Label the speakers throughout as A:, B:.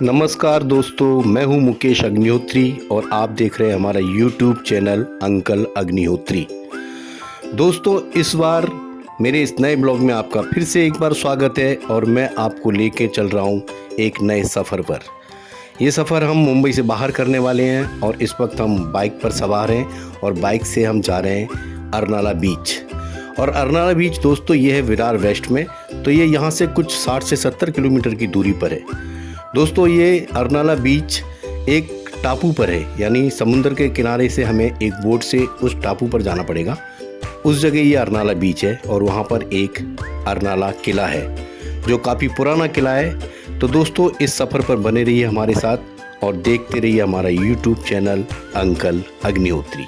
A: नमस्कार दोस्तों, मैं हूं मुकेश अग्निहोत्री और आप देख रहे हैं हमारा YouTube चैनल अंकल अग्निहोत्री। दोस्तों, इस बार मेरे इस नए ब्लॉग में आपका फिर से एक बार स्वागत है और मैं आपको लेके चल रहा हूं एक नए सफ़र पर। ये सफ़र हम मुंबई से बाहर करने वाले हैं और इस वक्त हम बाइक पर सवार हैं और बाइक से हम जा रहे हैं अरनाला बीच। और अरनाला बीच दोस्तों ये है विरार वेस्ट में, तो ये यहाँ से कुछ 60 से 70 किलोमीटर की दूरी पर है। दोस्तों ये अरनाला बीच एक टापू पर है, यानी समुद्र के किनारे से हमें एक बोट से उस टापू पर जाना पड़ेगा। उस जगह ये अरनाला बीच है और वहाँ पर एक अरनाला किला है जो काफ़ी पुराना किला है। तो दोस्तों इस सफ़र पर बने रहिए हमारे साथ और देखते रहिए हमारा YouTube चैनल अंकल अग्निहोत्री।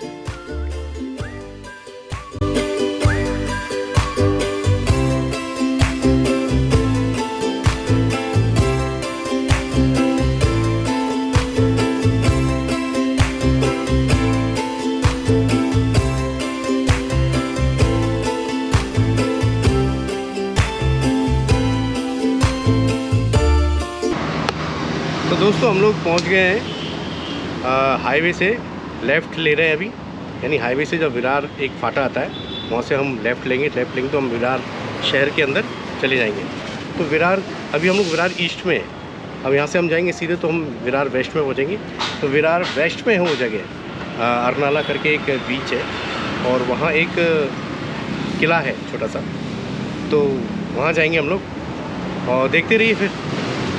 A: तो दोस्तों हम लोग पहुंच गए हैं हाईवे से। लेफ़्ट ले रहे हैं अभी, यानी हाईवे से जब विरार एक फाटा आता है वहाँ से हम लेफ़्ट लेंगे तो हम विरार शहर के अंदर चले जाएंगे। तो विरार अभी हम लोग विरार ईस्ट में हैं। अब यहाँ से हम जाएंगे सीधे तो हम विरार वेस्ट में पहुँचेंगे। तो विरार वेस्ट में है वो जगह, अरनाला करके एक बीच है और वहाँ एक किला है छोटा सा, तो वहाँ जाएंगे हम लोग। और देखते रहिए फिर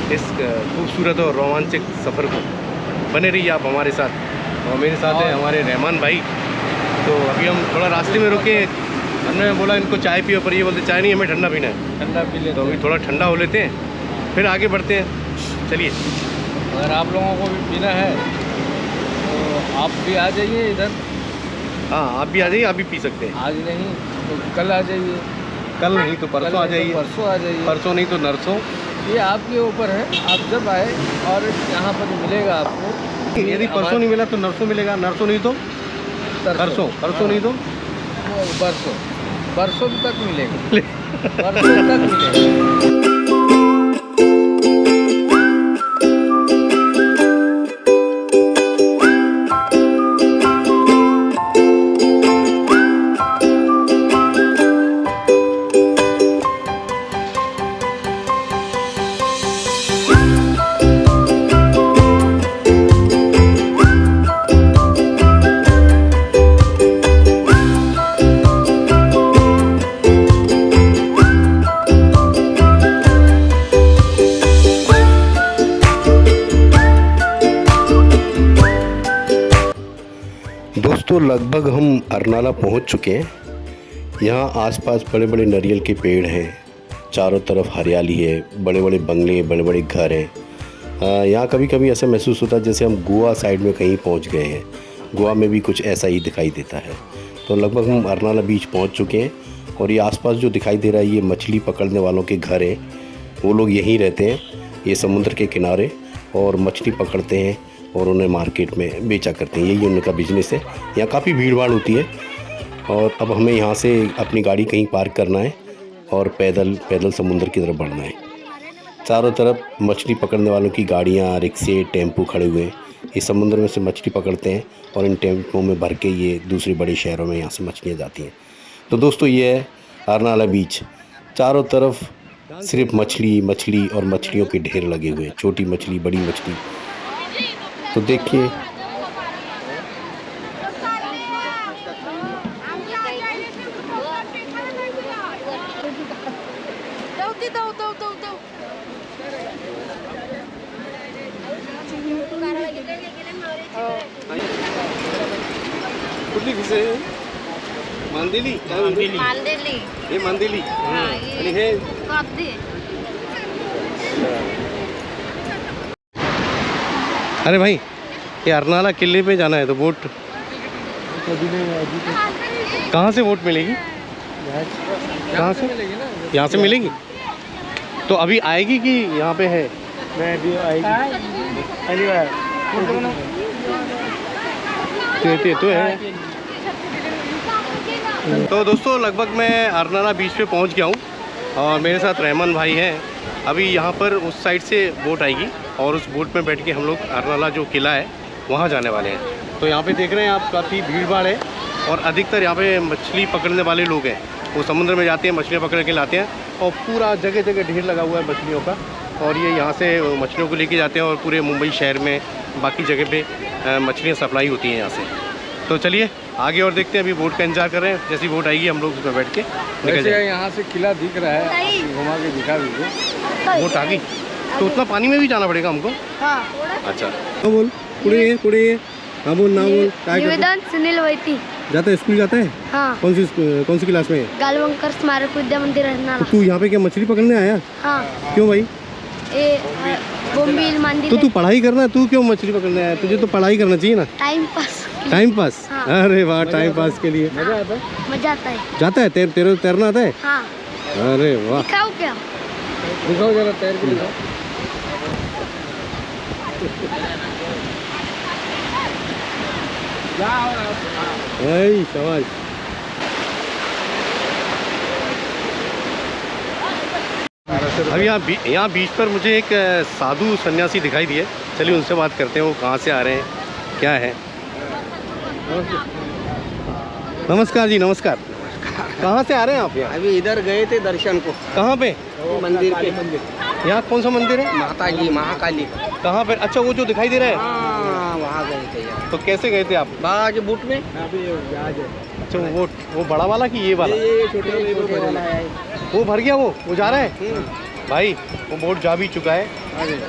A: इस खूबसूरत और रोमांचक सफ़र को, बने रहिए आप हमारे साथ। और मेरे साथ है हमारे रहमान भाई। तो अभी हम थोड़ा रास्ते में रुके, हमने बोला इनको चाय पियो, पर ये बोलते चाय नहीं, हमें ठंडा पीना है।
B: ठंडा पी लेते
A: तो अभी थोड़ा ठंडा हो लेते हैं फिर आगे बढ़ते हैं। चलिए,
B: अगर आप लोगों को भी पीना है तो आप भी आ जाइए इधर।
A: हाँ आप भी आ जाइए, आप भी पी सकते हैं।
B: आज नहीं तो कल आ जाइए,
A: कल नहीं तो परसों आ जाइए,
B: परसों आ जाइए,
A: परसों नहीं तो नरसों।
B: ये आपके ऊपर है, आप जब आए। और यहाँ पर मिलेगा आपको,
A: यदि परसों नहीं मिला तो नरसों मिलेगा, नरसों नहीं तो परसों, परसों नहीं तो
B: परसों तक मिलेगा, परसों तक मिलेगा।
A: दोस्तों लगभग हम अरनाला पहुंच चुके हैं। यहाँ आसपास बड़े बड़े नारियल के पेड़ हैं, चारों तरफ हरियाली है, बड़े बड़े बंगले, बड़े बड़े घर हैं। यहाँ कभी कभी ऐसा महसूस होता है जैसे हम गोवा साइड में कहीं पहुँच गए हैं। गोवा में भी कुछ ऐसा ही दिखाई देता है। तो लगभग हम अरनाला बीच पहुँच चुके हैं और ये आसपास जो दिखाई दे रहा है ये मछली पकड़ने वालों के घर हैं। वो लोग यहीं रहते हैं, ये समुद्र के किनारे, और मछली पकड़ते हैं और उन्हें मार्केट में बेचा करते हैं। यही उनका बिजनेस है। यहाँ काफ़ी भीड़ भाड़ होती है। और अब हमें यहाँ से अपनी गाड़ी कहीं पार्क करना है और पैदल समुद्र की तरफ बढ़ना है। चारों तरफ मछली पकड़ने वालों की गाड़ियाँ, रिक्शे, टेम्पो खड़े हुए हैं। ये समुद्र में से मछली पकड़ते हैं और इन टेम्पो में भर के ये दूसरे बड़े शहरों में यहाँ से मछलियाँ जाती हैं। तो दोस्तों ये है अरनाला बीच। चारों तरफ सिर्फ मछली और मछलियों के ढेर लगे हुए हैं, छोटी मछली, बड़ी मछली। तो देखिए, कुठली फिश आहे? मांदेली, काय मांदेली?
C: मांदेली,
A: हे मांदेली आणि हे
C: कागदी.
A: अरे भाई, ये अरनाला किले पे जाना है तो बोट कहाँ से बोट मिलेगी? कहाँ से? यहाँ से मिलेगी? तो अभी आएगी कि यहाँ पे है?
B: मैं भी आएगी।
A: तो है। तो दोस्तों लगभग मैं अरनाला बीच पे पहुँच गया हूँ और मेरे साथ रहमान भाई हैं अभी यहाँ पर उस साइड से बोट आएगी और उस बोट में बैठ के हम लोग अर्नाला जो किला है वहाँ जाने वाले हैं। तो यहाँ पे देख रहे हैं आप काफ़ी भीड़ भाड़ है और अधिकतर यहाँ पे मछली पकड़ने वाले लोग हैं। वो समुद्र में जाते हैं, मछलियाँ पकड़ के लाते हैं और पूरा जगह जगह ढेर लगा हुआ है मछलियों का और ये यहाँ से मछलियों को लेके जाते हैं और पूरे मुंबई शहर में बाकी जगह पे मछलियाँ सप्लाई होती हैं यहाँ से। तो चलिए आगे और देखते हैं, अभी बोट का इंतजार कर रहे हैं, जैसी बोट आएगी हम लोग उसमें बैठ के निकल जाएंगे।
B: यहाँ से किला दिख रहा है, आप घुमा के दिखा दीजिए।
A: बोट आ गई तो उतना पानी में भी जाना पड़ेगा हमको?
C: हाँ।
A: अच्छा बोल पुड़े हाँ बोल ना बोल।
C: निवेदन सुनील वैती
A: जाता है स्कूल जाता है?
C: हाँ।
A: कौन सी क्लास में?
C: गालवंकर स्मारक विद्या मंदिर रहना।
A: तो तू यहाँ पे क्या मछली पकड़ने आया?
C: हाँ।
A: क्यों भाई?
C: बोम्बिल मंदिर।
A: तो तू पढ़ाई करना है, तू क्यों मछली पकड़ने आया? तुझे तो पढ़ाई करना चाहिए ना। Time pass.
C: हाँ।
A: अरे वाह, टाइम पास के लिए
B: मज़ा आता है?
C: मजा आता है।
A: जाता है तेरे तैरना आता है?
C: हाँ।
A: अरे वाह,
C: दिखाओ क्या?
B: दिखाओ जरा, तैर के दिखाओ।
A: शाबाश। अभी यहाँ बीच पर मुझे एक साधु सन्यासी दिखाई दिए, चलिए उनसे बात करते हैं, वो कहाँ से आ रहे हैं, क्या है। नमस्कार जी, नमस्कार। कहाँ से आ रहे हैं आप? यहाँ
D: अभी इधर गए थे दर्शन को।
A: कहाँ पे?
D: मंदिर पे।
A: यहाँ कौन सा मंदिर है?
D: माता जी महाकाली।
A: कहाँ पे? अच्छा वो जो दिखाई दे रहा है।
D: हाँ, वहाँ गए थे यार।
A: तो कैसे गए थे आप?
D: बाज बुट में।
A: अच्छा वो बड़ा वाला कि ये वाला?
D: ये छोटे वाला है।
A: वो भर गया, वो जा रहा है भाई, वो बोट जा भी चुका है।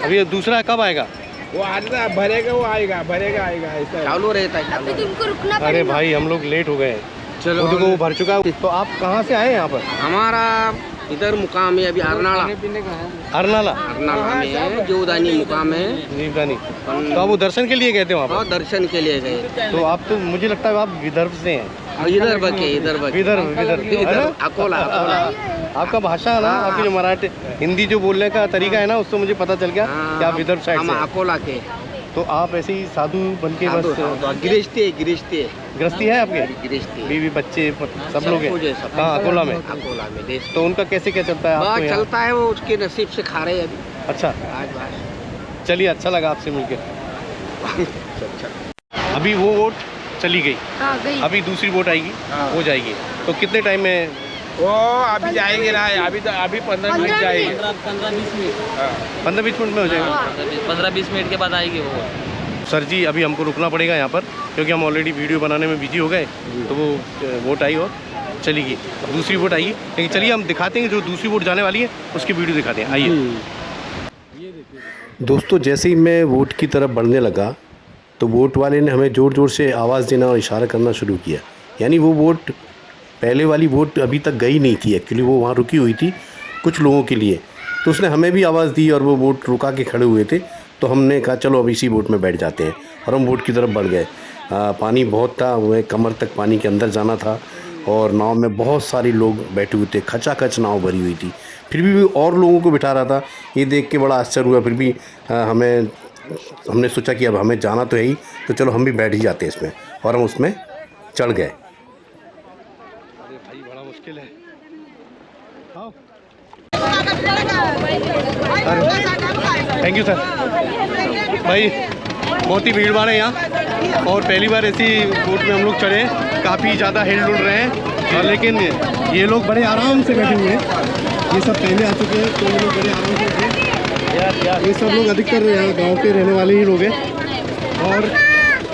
A: अभी दूसरा कब आएगा?
B: वो आता भरेगा, वो आएगा ऐसा
D: चालू रहता है, चालू।
C: तुमको रुकना
A: अरे भाई हम लोग लेट हो गए।
B: चलो
A: वो देखो वो भर चुका है। तो आप कहाँ से आए यहाँ पर?
D: हमारा इधर मुकाम है अभी अरनाला।
B: पीने का है।
A: अरनाला
D: अरनाला में है, जोदानी मुकाम है।
A: जीवदानी। तो आप वो दर्शन के लिए गए थे वहाँ पर?
D: और दर्शन के लिए गए।
A: तो आप तो मुझे लगता है आप विदर्भ से हैं।
D: इधर बके, इधर बके।
A: विदर्भ
D: अकोला।
A: आपका भाषा है ना, आपकी जो मराठी हिंदी जो बोलने का तरीका है ना, उससे मुझे पता चल गया कि आप विदर्भ साइड
D: हम
A: से हैं।
D: अकोला के।
A: तो आप ऐसे ही साधु बन के बस
D: गृहस्थी
A: है आपके?
D: गृहस्थी।
A: बीवी बच्चे सब लोग हैं?
D: सब
A: कहाँ? अकोला में?
D: अकोला में देश।
A: तो उनका कैसे क्या चलता है आपको
D: बस
A: यहाँ?
D: चलता है, वो उसके नसीब से खा रहे हैं अभी।
A: अच्छा,
D: आज बात।
A: चलिए अच्छा लगा आपसे मिलकर। अभी वो बोट चली गई,
C: हाँ गई।
A: अभी दूसरी बोट आएगी, वो जाएगी। तो कितने टाइम में?
B: वो अभी जाएंगे ना, अभी 15 मिनट जाएंगे।
E: 15-20 मिनट
A: 15-20 मिनट में हो जाएगा।
E: 15-20 मिनट के बाद आएगी वो।
A: सर जी अभी हमको रुकना पड़ेगा यहाँ पर, क्योंकि हम ऑलरेडी वीडियो बनाने में बिजी हो गए। तो वो बोट आई और चली गई, अब दूसरी बोट आएगी। लेकिन चलिए हम दिखाते हैं जो दूसरी बोट जाने वाली है उसकी वीडियो दिखाते हैं, आइए। दोस्तों जैसे ही मैं बोट की तरफ बढ़ने लगा तो बोट वाले ने हमें ज़ोर ज़ोर से आवाज़ देना और इशारा करना शुरू किया। यानी वो बोट, पहले वाली बोट अभी तक गई नहीं थी एक्चुअली, वो वहाँ रुकी हुई थी कुछ लोगों के लिए। तो उसने हमें भी आवाज़ दी और वो बोट रुका के खड़े हुए थे। तो हमने कहा चलो अब इसी बोट में बैठ जाते हैं और हम बोट की तरफ बढ़ गए। पानी बहुत था, हमें कमर तक पानी के अंदर जाना था और नाव में बहुत सारे लोग बैठे हुए थे, खचाखच नाव भरी हुई थी। फिर भी और लोगों को बिठा रहा था। ये देख के बड़ा आश्चर्य हुआ। फिर भी हमने सोचा कि अब हमें जाना तो है ही, तो चलो हम भी बैठ ही जाते हैं इसमें, और हम उसमें चढ़ गए। अरे भाई बड़ा मुश्किल है। Thank you sir. भाई बहुत ही भीड़ भाड़ है यहाँ और पहली बार ऐसी बोट में हम लोग चढ़े, काफ़ी ज़्यादा हिल डुल रहे हैं। लेकिन ये लोग बड़े आराम से बैठे हुए हैं। ये सब पहले आ चुके हैं तो ये लोग बड़े आराम से बैठे हैं। ये सब लोग अधिकतर यहाँ गांव के रहने वाले ही लोग हैं। और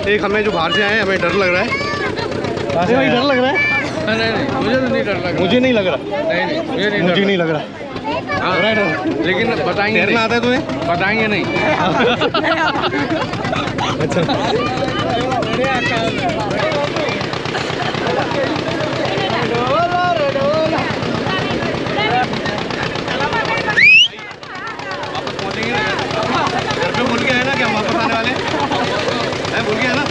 A: एक हमें जो बाहर से आए, हमें डर लग रहा है। अरे भाई डर लग रहा है?
B: नहीं, मुझे तो नहीं डर लग रहा।
A: मुझे नहीं लग रहा।
B: नहीं, मुझे
A: नहीं लग रहा।
B: हाँ, लेकिन बताएंगे
A: तैरना आता है तुम्हें?
B: बताएंगे नहीं।
A: वापस पहुँचेंगे ना? घर पे भूल गए ना कि हम वापस आने वाले हैं? भूल गया ना?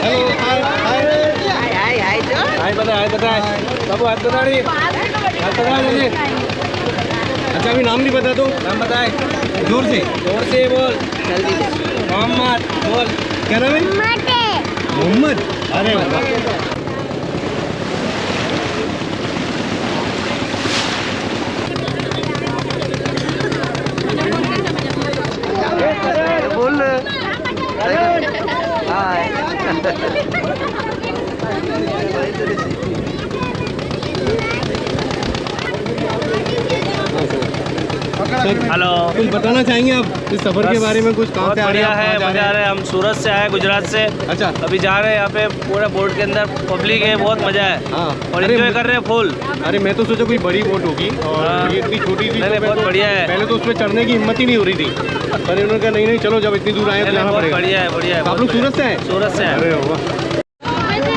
A: हेलो, हाय बताए बाबू, हाथ बता रही, हाथ बता दीजिए। अच्छा अभी नाम नहीं बता दो। नाम बताए जोर से बोल। मोहम्मद बोल। क्या नाम है? मोहम्मद। अरे वाह।
E: हेलो।
A: कुछ बताना चाहेंगे आप इस सफर के बारे में? कुछ कहाँ
E: बहुत
A: से आ रहे
E: बढ़िया
A: हैं,
E: है,
A: कहाँ जा
E: मजा
A: रहे
E: आ रहा है। हम सूरत से आए, गुजरात से।
A: अच्छा।
E: अभी जा रहे हैं, यहाँ पे पूरा बोट के अंदर पब्लिक है, बहुत मजा है।
A: हाँ।
E: और
A: अरे
E: एंजॉय कर रहे हैं फुल।
A: अरे मैं तो सोचा कोई बड़ी बोट होगी और
E: हाँ।
A: ये इतनी छोटी सी।
E: नहीं, नहीं, बहुत बढ़िया है।
A: पहले तो उसमें चढ़ने की हिम्मत ही नहीं हो रही थी, पर इन्होंने कहा नहीं नहीं चलो, जब इतनी दूर आए तो जाना
E: बहुत
A: पड़ेगा।
E: बढ़िया है, बढ़िया है।
A: तो आप लोग सूरत से आए?
E: सूरत से
A: अरे
E: आए।
A: वाह।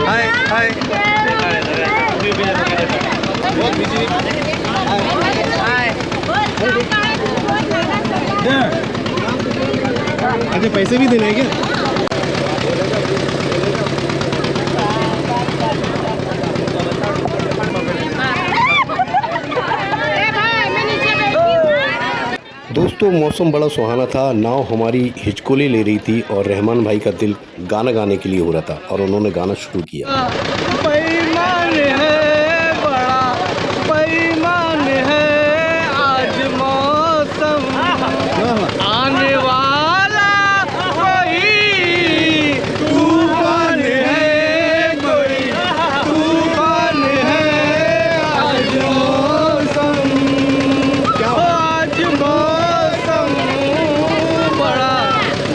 A: हाय हाय। बहुत बिजी। अच्छा, पैसे भी देने हैं क्या? दोस्तों मौसम बड़ा सुहाना था, नाव हमारी हिचकोली ले रही थी और रहमान भाई का दिल गाना गाने के लिए हो रहा था और उन्होंने गाना शुरू किया।
B: बेईमान है, बड़ा बेईमान है, आज मौसम आने वाला कोई तूफान है, कोई तूफान है, आज मौसम, आज मौसम बड़ा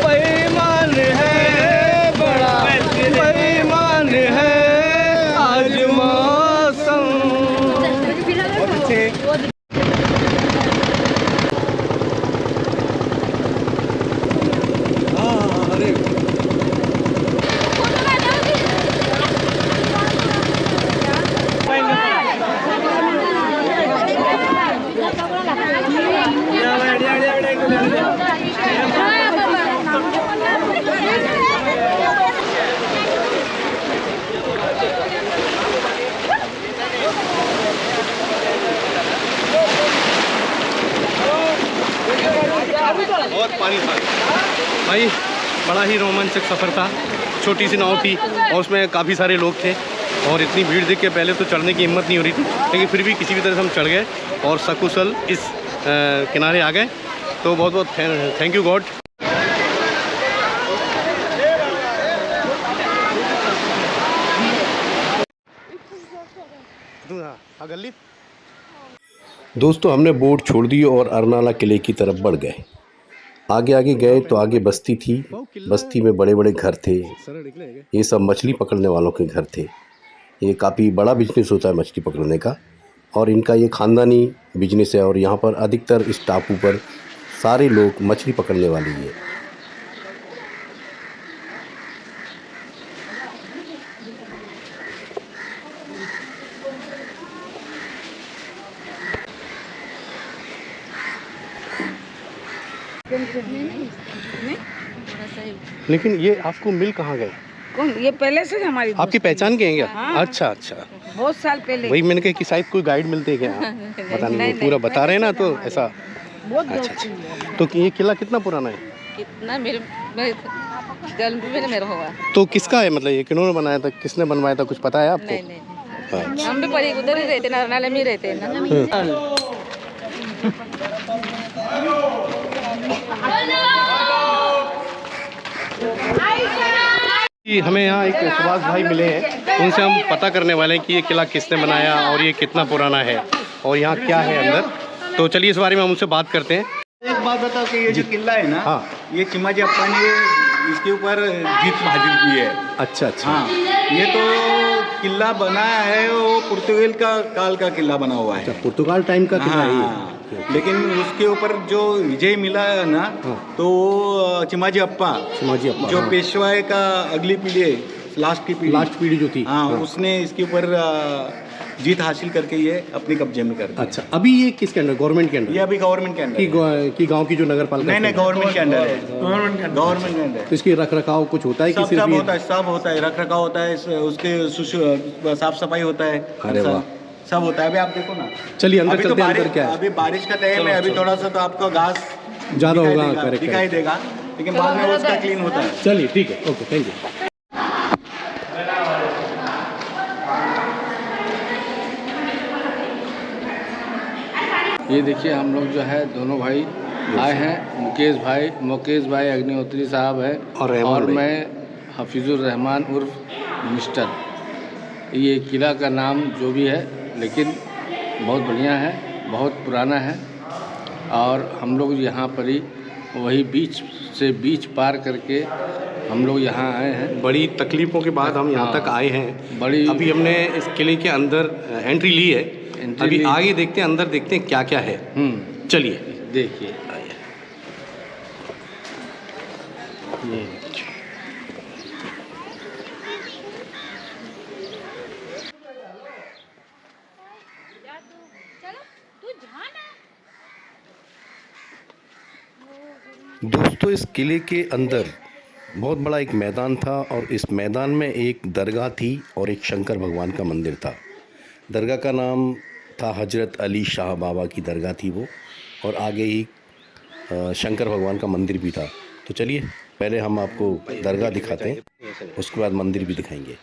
B: बेईमान है, बड़ा बेईमान है, आज मौसम।
A: बहुत पानी था भाई, बड़ा ही रोमांचक सफ़र था। छोटी सी नाव थी और उसमें काफ़ी सारे लोग थे और इतनी भीड़ देख के पहले तो चढ़ने की हिम्मत नहीं हो रही थी, लेकिन फिर भी किसी भी तरह से हम चढ़ गए और सकुशल इस किनारे आ गए। तो बहुत बहुत थैंक यू गॉड। दोस्तों हमने बोट छोड़ दी और अरनाला किले की तरफ बढ़ गए। आगे आगे गए तो आगे बस्ती थी। बस्ती में बड़े बड़े घर थे, ये सब मछली पकड़ने वालों के घर थे। ये काफ़ी बड़ा बिजनेस होता है मछली पकड़ने का और इनका ये ख़ानदानी बिजनेस है और यहाँ पर अधिकतर इस टापू पर सारे लोग मछली पकड़ने वाले ही है। लेकिन ये आपको मिल कहाँ गए?
F: कौन? ये पहले से हमारी
A: आपकी पहचान के हैं क्या?
F: हाँ।
A: अच्छा अच्छा,
F: बहुत साल पहले।
A: वही मैंने कहा कि शायद कोई गाइड मिलते हैं क्या? पता नहीं,
F: नहीं,
A: पूरा बता रहे हैं ना तो ऐसा।
F: बहुत
A: अच्छा अच्छा, तो ये किला कितना पुराना है?
F: कितना मेरे जन्म में मेरा हुआ।
A: तो किसका है, मतलब ये किन्होंने बनाया था, किसने बनवाया था, कुछ पता है आपको?
F: नहीं नहीं
A: अच्छा।
F: हम भी पढ़े उधर ही रहते, नारनाले में ही रहते हैं ना।
A: हमें यहाँ एक सुभाष भाई मिले हैं, उनसे हम पता करने वाले हैं कि ये किला किसने बनाया और ये कितना पुराना है और यहाँ क्या है अंदर। तो चलिए इस बारे में हम उनसे बात करते हैं।
G: एक बात बताओ कि ये जो किला है ना,
A: हाँ।
G: ये चिमाजी अप्पा ने इसके ऊपर जीत हासिल की है।
A: अच्छा अच्छा।
G: हाँ, ये तो किला बनाया है वो पुर्तगाल का काल का किला बना हुआ है।
A: अच्छा, पुर्तगाल टाइम का किला है ये।
G: हाँ, लेकिन उसके ऊपर जो विजय मिला है ना,
A: हाँ।
G: तो वो चिमाजी अप्पा जो
A: हाँ।
G: पेशवाई का अगली पीढ़ी है, लास्ट पीढ़ी
A: जो थी,
G: हाँ,
A: हाँ।
G: उसने इसके ऊपर जीत हासिल करके ये अपने कब्जे में कर दिया।
A: अच्छा, अभी ये किसके अंदर, गवर्नमेंट के अंदर?
G: ये अभी गवर्नमेंट के अंदर
A: की गांव की जो नगर पालिका?
G: नहीं, गवर्नमेंट के अंदर है। गवर्नमेंट के अंदर।
A: तो इसकी रख रखाव कुछ होता है कि सिर्फ
G: सब होता है, सब होता है, रख रखाव होता है, उसके साफ सफाई होता है।
A: अरे वाह,
G: सब होता है। अभी आप देखो ना,
A: चलिए अंदर
G: अभी तो
A: चलते हैं। अंदर क्या है?
G: अभी बारिश का टाइम है, अभी थोड़ा सा तो आपको घास
A: ज़्यादा होगा,
G: दिखाई देगा, लेकिन बाद में उसका क्लीन होता है।
A: चलिए ठीक है, ओके, थैंक यू।
B: ये देखिए हम लोग जो है दोनों भाई आए हैं, मुकेश भाई अग्निहोत्री साहब है
A: और
B: और
A: भाई।
B: मैं हफीज़ुर रहमान उर्फ मिस्टर। ये किला का नाम जो भी है, लेकिन बहुत बढ़िया है, बहुत पुराना है। और हम लोग यहाँ पर ही वही बीच से बीच पार करके हम लोग यहाँ आए हैं।
A: बड़ी तकलीफ़ों के बाद हम यहाँ
B: हाँ,
A: तक आए हैं।
B: बड़ी
A: अभी हमने इस किले के अंदर एंट्री ली है।
B: एंट्री
A: अभी
B: ली।
A: आगे देखते हैं, अंदर देखते हैं क्या क्या है। चलिए
B: देखिए ये
A: दोस्तों, इस किले के अंदर बहुत बड़ा एक मैदान था और इस मैदान में एक दरगाह थी और एक शंकर भगवान का मंदिर था। दरगाह का नाम था हजरत अली शाह बाबा की दरगाह थी वो, और आगे ही शंकर भगवान का मंदिर भी था। तो चलिए पहले हम आपको दरगाह दिखाते हैं, उसके बाद मंदिर भी दिखाएंगे।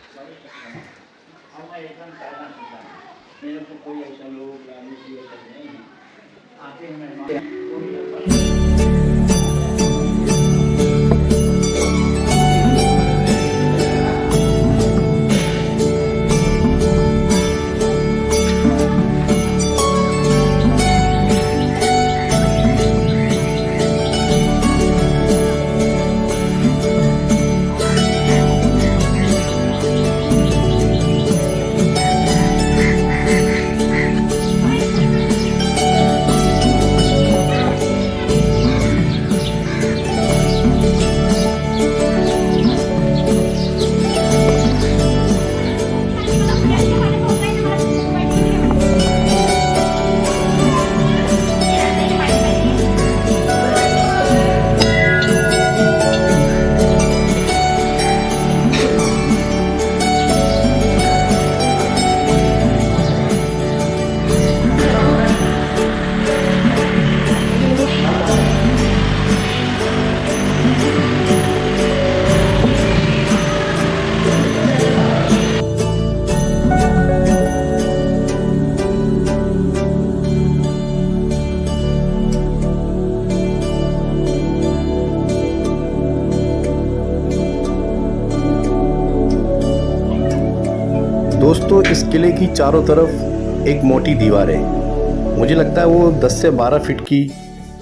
A: दोस्तों, इस किले की चारों तरफ एक मोटी दीवार है। मुझे लगता है वो 10 से 12 फीट की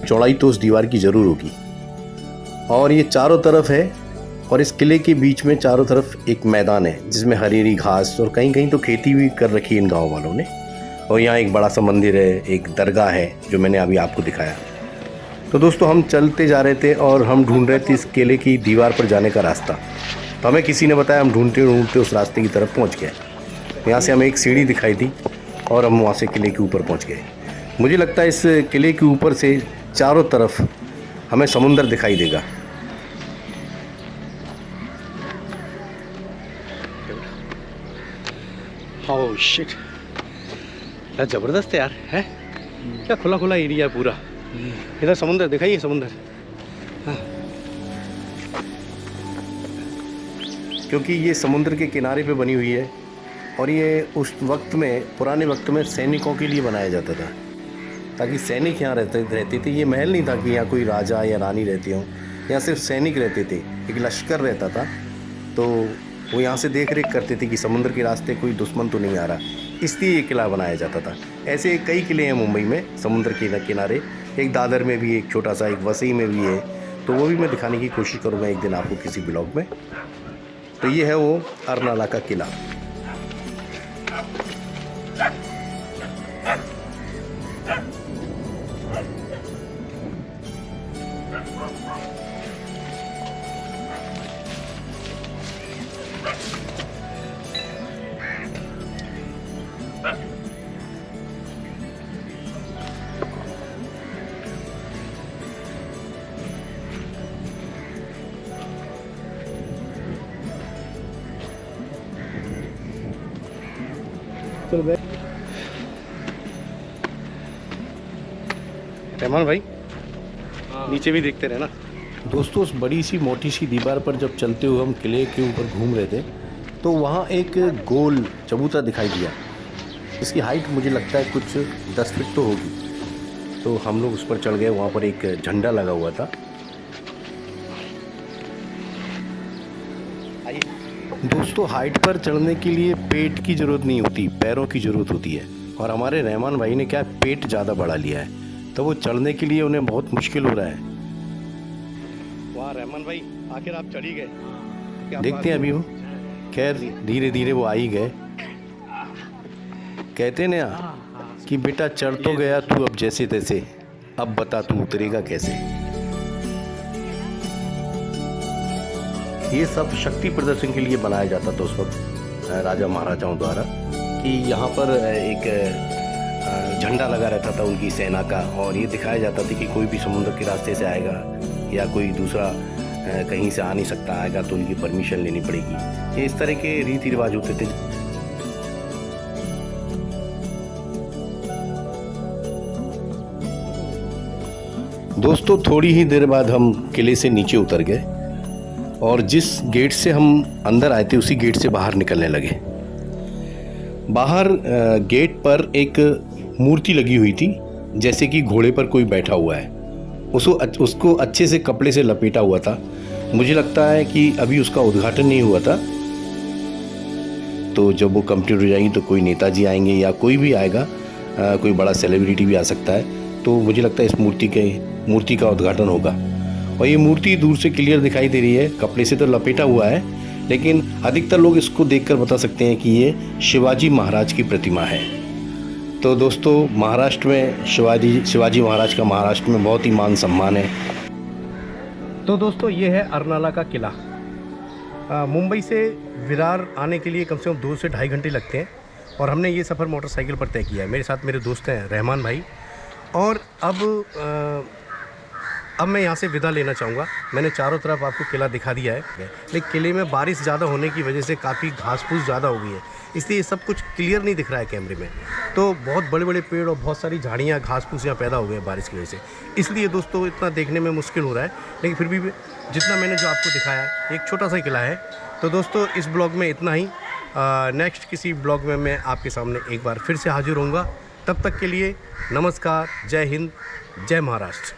A: चौड़ाई तो उस दीवार की ज़रूर होगी, और ये चारों तरफ है। और इस किले के बीच में चारों तरफ एक मैदान है जिसमें हरी हरी घास, और कहीं कहीं तो खेती भी कर रखी है इन गाँव वालों ने। और यहाँ एक बड़ा सा मंदिर है, एक दरगाह है जो मैंने अभी आपको दिखाया। तो दोस्तों, हम चलते जा रहे थे और हम ढूंढ रहे थे इस किले की दीवार पर जाने का रास्ता। तो हमें किसी ने बताया, हम ढूंढते ढूंढते उस रास्ते की तरफ पहुँच गए। यहाँ से हमें एक सीढ़ी दिखाई दी और हम वहाँ से किले के ऊपर पहुँच गए। मुझे लगता है इस किले के ऊपर से चारों तरफ हमें समुंदर दिखाई देगा। ओह शिट, क्या ज़बरदस्त है यार, है क्या खुला खुला एरिया है पूरा। इधर समुंदर दिखाइए, समुंदर। हाँ, क्योंकि ये समुंदर के किनारे पे बनी हुई है, और ये उस वक्त में, पुराने वक्त में सैनिकों के लिए बनाया जाता था, ताकि सैनिक यहाँ रहते थे। ये महल नहीं था कि यहाँ कोई राजा या रानी रहते हों, यहाँ सिर्फ सैनिक रहते थे, एक लश्कर रहता था। तो वो यहाँ से देख रेख करते थे कि समुद्र के रास्ते कोई दुश्मन तो नहीं आ रहा, इसलिए ये किला बनाया जाता था। ऐसे कई किले हैं मुंबई में समुद्र के किनारे, एक दादर में भी एक छोटा सा, एक वसई में भी है। तो वो भी मैं दिखाने की कोशिश करूँगा एक दिन आपको किसी ब्लॉग में। तो ये है वो अरनाला का किला। रहमान भाई, नीचे भी देखते रहना। दोस्तों, उस बड़ी सी मोटी सी दीवार पर जब चलते हुए हम किले के ऊपर घूम रहे थे, तो वहाँ एक गोल चबूतरा दिखाई दिया। इसकी हाइट मुझे लगता है कुछ 10 फीट तो होगी। तो हम लोग उस पर चढ़ गए। वहाँ पर एक झंडा लगा हुआ था। दोस्तों हाइट पर चढ़ने के लिए पेट की ज़रूरत नहीं होती, पैरों की ज़रूरत होती है। और हमारे रहमान भाई ने क्या पेट ज़्यादा बढ़ा लिया है, तो वो चढ़ने के लिए उन्हें बहुत मुश्किल हो रहा है। वाह रहमान भाई, आखिर आप चढ़ ही गए। देखते हैं अभी वो, खैर धीरे धीरे वो आ ही गए। कहते ना कि बेटा चढ़ तो गया तू अब जैसे तैसे, अब बता तू उतरेगा कैसे। ये सब शक्ति प्रदर्शन के लिए बनाया जाता था उस वक्त राजा महाराजाओं द्वारा, कि यहाँ पर एक झंडा लगा रहता था उनकी सेना का, और ये दिखाया जाता था कि कोई भी समुद्र के रास्ते से आएगा या कोई दूसरा कहीं से आ नहीं सकता, आएगा तो उनकी परमिशन लेनी पड़ेगी। ये इस तरह के रीति रिवाज होते थे। दोस्तों थोड़ी ही देर बाद हम किले से नीचे उतर गए और जिस गेट से हम अंदर आए थे उसी गेट से बाहर निकलने लगे। बाहर गेट पर एक मूर्ति लगी हुई थी, जैसे कि घोड़े पर कोई बैठा हुआ है। उसको अच्छे से कपड़े से लपेटा हुआ था। मुझे लगता है कि अभी उसका उद्घाटन नहीं हुआ था, तो जब वो कंप्लीट हो जाएगी तो कोई नेताजी आएंगे या कोई भी आएगा, कोई बड़ा सेलिब्रिटी भी आ सकता है। तो मुझे लगता है इस मूर्ति का उद्घाटन होगा। और ये मूर्ति दूर से क्लियर दिखाई दे रही है, कपड़े से तो लपेटा हुआ है, लेकिन अधिकतर लोग इसको देखकर बता सकते हैं कि ये शिवाजी महाराज की प्रतिमा है। तो दोस्तों महाराष्ट्र में शिवाजी महाराज का महाराष्ट्र में बहुत ही मान सम्मान है। तो दोस्तों ये है अर्नाला का किला। मुंबई से विरार आने के लिए कम से कम 2 से ढाई घंटे लगते हैं, और हमने ये सफ़र मोटरसाइकिल पर तय किया है। मेरे साथ मेरे दोस्त हैं रहमान भाई। और अब मैं यहाँ से विदा लेना चाहूँगा। मैंने चारों तरफ आपको किला दिखा दिया है, लेकिन किले में बारिश ज़्यादा होने की वजह से काफ़ी घास फूस ज़्यादा हो गई है, इसलिए सब कुछ क्लियर नहीं दिख रहा है कैमरे में। तो बहुत बड़े बड़े पेड़ और बहुत सारी झाड़ियाँ घास फूस यहाँ पैदा हो गए हैं बारिश की वजह से, इसलिए दोस्तों इतना देखने में मुश्किल हो रहा है। लेकिन फिर भी जितना मैंने जो आपको दिखाया है, एक छोटा सा किला है। तो दोस्तों इस ब्लॉग में इतना ही। नेक्स्ट किसी ब्लॉग में मैं आपके सामने एक बार फिर से हाजिर होऊंगा। तब तक के लिए नमस्कार, जय हिंद, जय महाराष्ट्र।